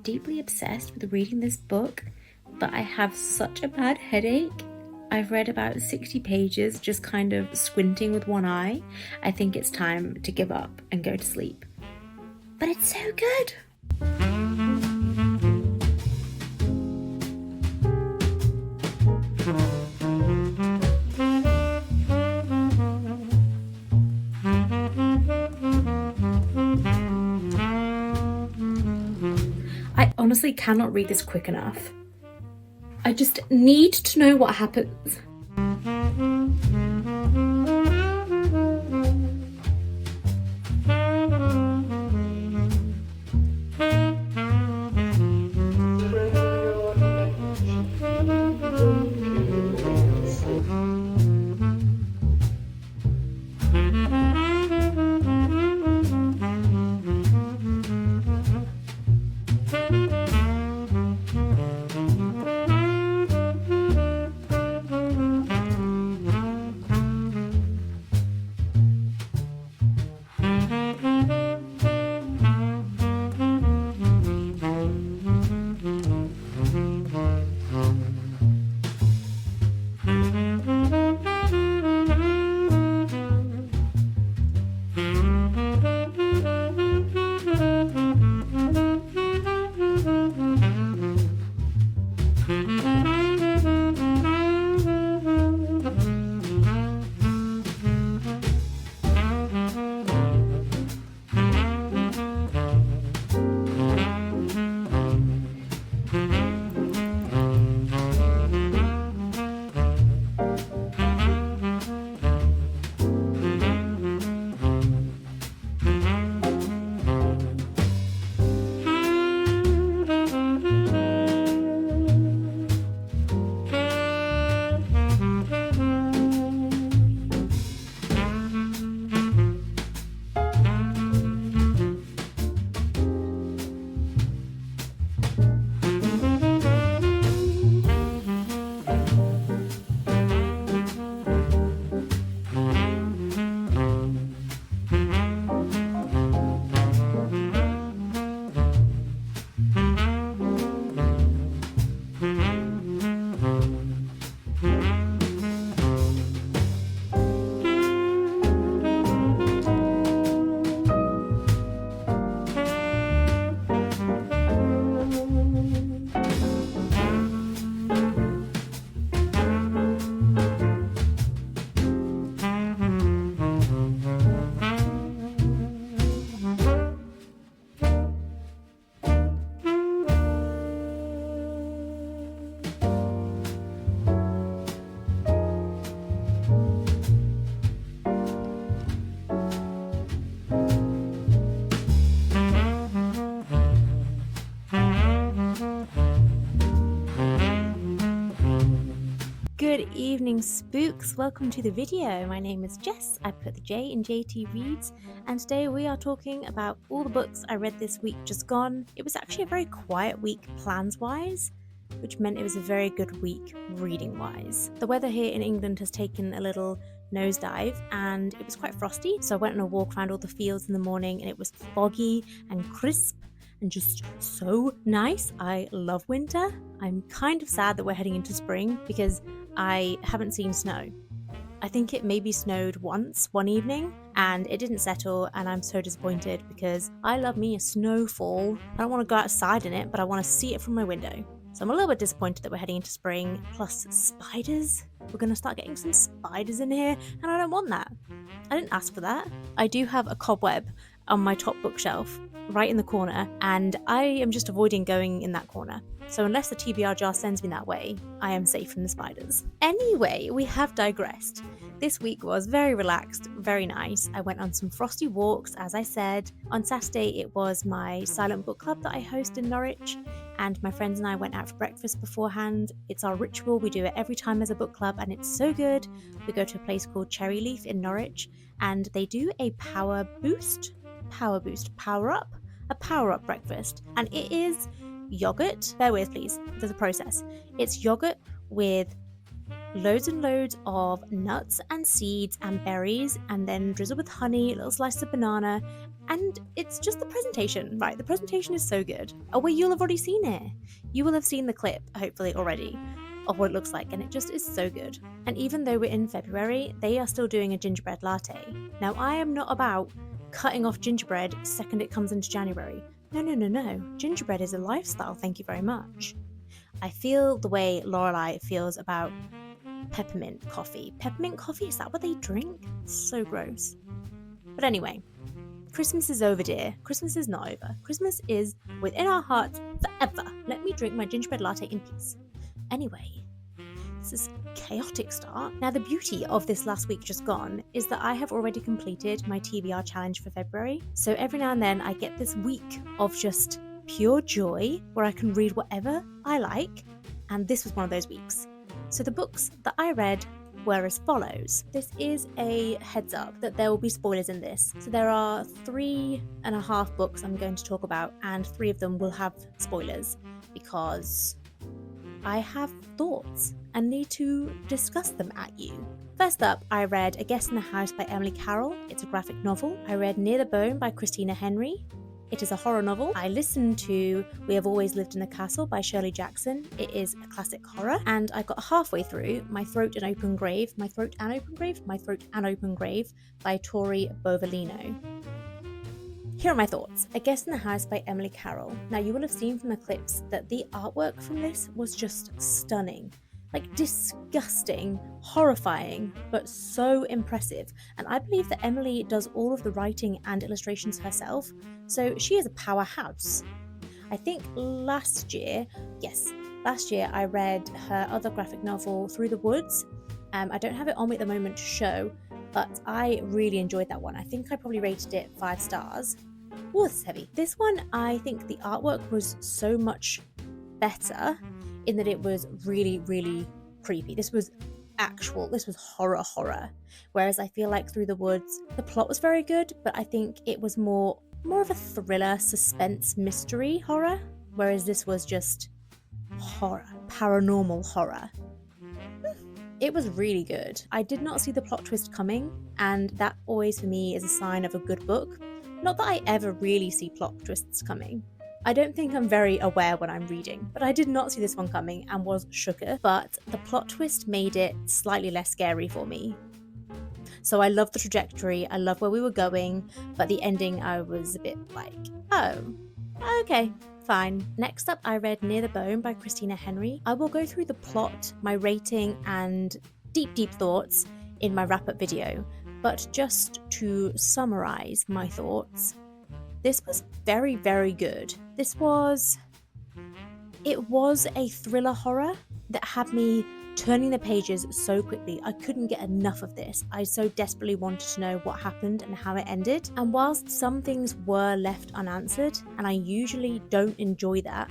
Deeply obsessed with reading this book, but I have such a bad headache. I've read about 60 pages just kind of squinting with one eye. I think it's time to give up and go to sleep. But it's so good! I honestly cannot read this quick enough. I just need to know what happens. Good evening, spooks. Welcome to the video. My name is Jess. I put the J in JT Reads, and today we are talking about all the books I read this week just gone. It was actually a very quiet week plans-wise, which meant it was a very good week reading-wise. The weather here in England has taken a little nosedive and it was quite frosty, so I went on a walk around all the fields in the morning and it was foggy and crisp and just so nice. I love winter. I'm kind of sad that we're heading into spring because I haven't seen snow. I think it maybe snowed once, one evening, and it didn't settle, and I'm so disappointed because I love me a snowfall. I don't want to go outside in it, but I want to see it from my window. So I'm a little bit disappointed that we're heading into spring, plus spiders. We're going to start getting some spiders in here, and I don't want that. I didn't ask for that. I do have a cobweb on my top bookshelf, right in the corner, and I am just avoiding going in that corner. So unless the TBR jar sends me that way, I am safe from the spiders. Anyway, we have digressed. This week was very relaxed, very nice. I went on some frosty walks, as I said. On Saturday, it was my silent book club that I host in Norwich, and my friends and I went out for breakfast beforehand. It's our ritual. We do it every time as a book club, and it's so good. We go to a place called Cherry Leaf in Norwich, and they do a power up breakfast, and it is yogurt. Bear with, please. There's a process. It's yogurt with loads and loads of nuts and seeds and berries, and then drizzled with honey, a little slice of banana, and it's just the presentation, right? The presentation is so good. Oh, well, you'll have already seen it. You will have seen the clip, hopefully, already, of what it looks like, and it just is so good. And even though we're in February, they are still doing a gingerbread latte. Now, I am not about cutting off gingerbread second it comes into January. No. Gingerbread is a lifestyle, thank you very much. I feel the way Lorelai feels about peppermint coffee. Peppermint coffee, is that what they drink? It's so gross. But anyway, Christmas is over, dear. Christmas is not over. Christmas is within our hearts forever. Let me drink my gingerbread latte in peace. Anyway, this is a chaotic start. Now, the beauty of this last week just gone is that I have already completed my TBR challenge for February. So every now and then I get this week of just pure joy where I can read whatever I like. And this was one of those weeks. So the books that I read were as follows. This is a heads up that there will be spoilers in this. So there are 3.5 books I'm going to talk about, and 3 of them will have spoilers because I have thoughts and need to discuss them at you. First up, I read A Guest in the House by Emily Carroll. It's a graphic novel. I read Near the Bone by Christina Henry. It is a horror novel. I listened to We Have Always Lived in the Castle by Shirley Jackson. It is a classic horror. And I got halfway through My Throat and Open Grave by Tori Bovalino. Here are my thoughts. A Guest in the House by Emily Carroll. Now, you will have seen from the clips that the artwork from this was just stunning. Like, disgusting, horrifying, but so impressive. And I believe that Emily does all of the writing and illustrations herself, so she is a powerhouse. I think last year I read her other graphic novel, Through the Woods. I don't have it on me at the moment to show, but I really enjoyed that one. I think I probably rated it 5 stars. Oh, this is heavy. This one, I think the artwork was so much better in that it was really, really creepy. This was horror. Whereas I feel like Through the Woods, the plot was very good, but I think it was more of a thriller, suspense, mystery horror. Whereas this was just horror, paranormal horror. It was really good. I did not see the plot twist coming, and that always for me is a sign of a good book. Not that I ever really see plot twists coming. I don't think I'm very aware when I'm reading, but I did not see this one coming and was shooketh, but the plot twist made it slightly less scary for me. So I love the trajectory, I love where we were going, but the ending I was a bit like, oh, okay, fine. Next up, I read Near the Bone by Christina Henry. I will go through the plot, my rating, and deep thoughts in my wrap-up video, but just to summarize my thoughts, this was very, very good. It was a thriller horror that had me turning the pages so quickly. I couldn't get enough of this. I so desperately wanted to know what happened and how it ended. And whilst some things were left unanswered, and I usually don't enjoy that,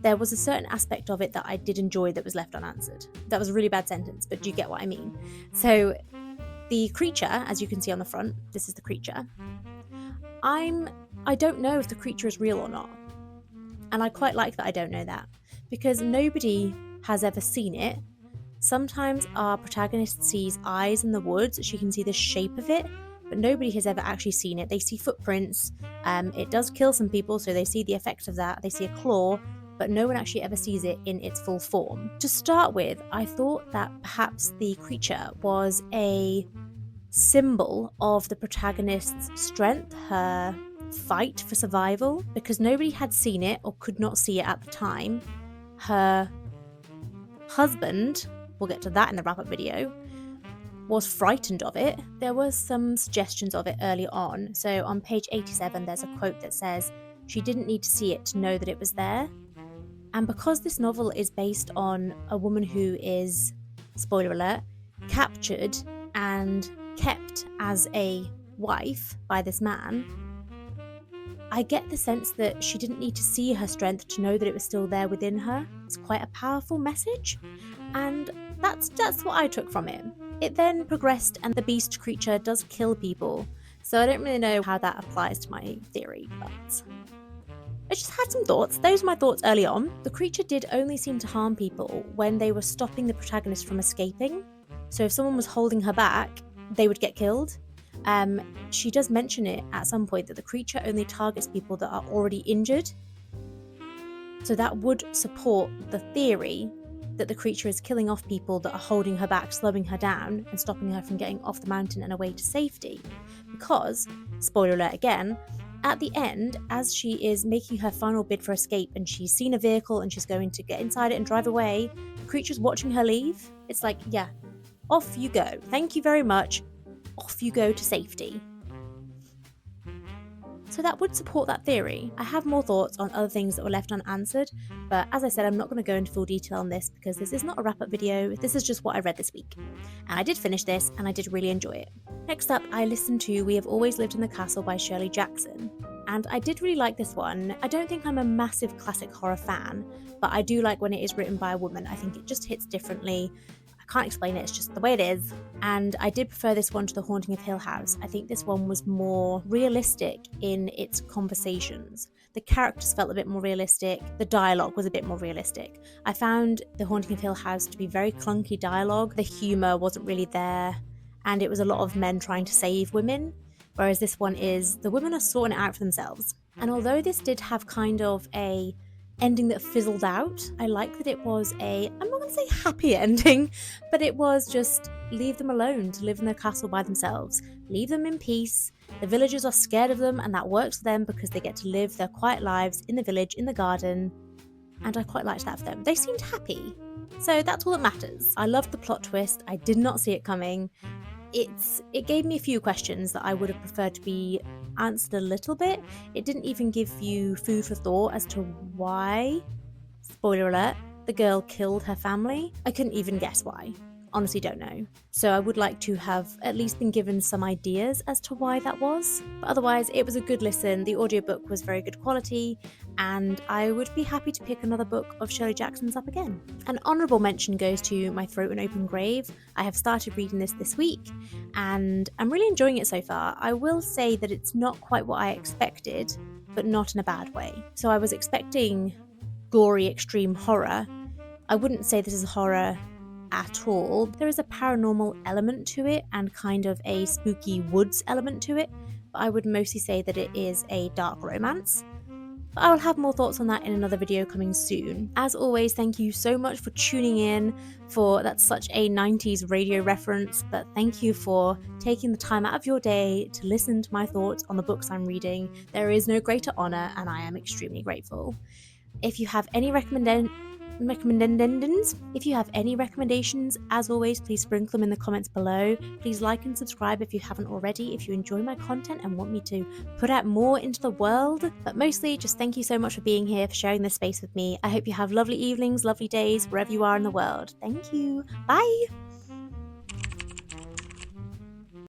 there was a certain aspect of it that I did enjoy that was left unanswered. That was a really bad sentence, but you get what I mean. So the creature, as you can see on the front, this is the creature. I don't know if the creature is real or not. And I quite like that I don't know that, because nobody has ever seen it. Sometimes our protagonist sees eyes in the woods, she can see the shape of it, but nobody has ever actually seen it. They see footprints, it does kill some people, so they see the effect of that. They see a claw, but no one actually ever sees it in its full form. To start with, I thought that perhaps the creature was a symbol of the protagonist's strength, her fight for survival, because nobody had seen it or could not see it at the time. Her husband, we'll get to that in the wrap-up video, was frightened of it. There was some suggestions of it early on. So on page 87, there's a quote that says, "She didn't need to see it to know that it was there." And because this novel is based on a woman who is, spoiler alert, captured and kept as a wife by this man, I get the sense that she didn't need to see her strength to know that it was still there within her. It's quite a powerful message, and that's what I took from it. It then progressed and the beast creature does kill people, so I don't really know how that applies to my theory, but I just had some thoughts. Those were my thoughts early on. The creature did only seem to harm people when they were stopping the protagonist from escaping. So if someone was holding her back, they would get killed. She does mention it at some point that the creature only targets people that are already injured. So that would support the theory that the creature is killing off people that are holding her back, slowing her down, and stopping her from getting off the mountain and away to safety. Because, spoiler alert again, at the end, as she is making her final bid for escape and she's seen a vehicle and she's going to get inside it and drive away, the creature's watching her leave. It's like, yeah, off you go. Thank you very much. Off you go to safety. So that would support that theory. I have more thoughts on other things that were left unanswered, but as I said, I'm not going to go into full detail on this because this is not a wrap-up video. This is just what I read this week. And I did finish this and I did really enjoy it. Next up, I listened to We Have Always Lived in the Castle by Shirley Jackson. And I did really like this one. I don't think I'm a massive classic horror fan, but I do like when it is written by a woman. I think it just hits differently. Can't explain it, it's just the way it is. And I did prefer this one to The Haunting of Hill House. I think this one was more realistic in its conversations. The characters felt a bit more realistic, the dialogue was a bit more realistic. I found The Haunting of Hill House to be very clunky dialogue, the humour wasn't really there, and it was a lot of men trying to save women, whereas this one is, the women are sorting it out for themselves. And although this did have kind of a ending that fizzled out, I like that it was I'm not going to say happy ending, but it was just leave them alone to live in their castle by themselves. Leave them in peace. The villagers are scared of them and that works for them because they get to live their quiet lives in the village, in the garden, and I quite liked that for them. They seemed happy. So that's all that matters. I loved the plot twist. I did not see it coming. It gave me a few questions that I would have preferred to be answered a little bit. It didn't even give you food for thought as to why, spoiler alert, the girl killed her family. I couldn't even guess why. Honestly don't know. So I would like to have at least been given some ideas as to why that was. But otherwise, it was a good listen. The audiobook was very good quality, and I would be happy to pick another book of Shirley Jackson's up again. An honourable mention goes to My Throat an Open Grave. I have started reading this week, and I'm really enjoying it so far. I will say that it's not quite what I expected, but not in a bad way. So I was expecting gory extreme horror. I wouldn't say this is horror at all. There is a paranormal element to it and kind of a spooky woods element to it, but I would mostly say that it is a dark romance. But I will have more thoughts on that in another video coming soon. As always, thank you so much for tuning in. That's such a 90s radio reference, but thank you for taking the time out of your day to listen to my thoughts on the books I'm reading. There is no greater honour, and I am extremely grateful. If you have any recommendations, as always, please sprinkle them in the comments below. Please like and subscribe if you haven't already, if you enjoy my content and want me to put out more into the world. But mostly, just thank you so much for being here, for sharing this space with me. I hope you have lovely evenings, lovely days, wherever you are in the world. Thank you. Bye.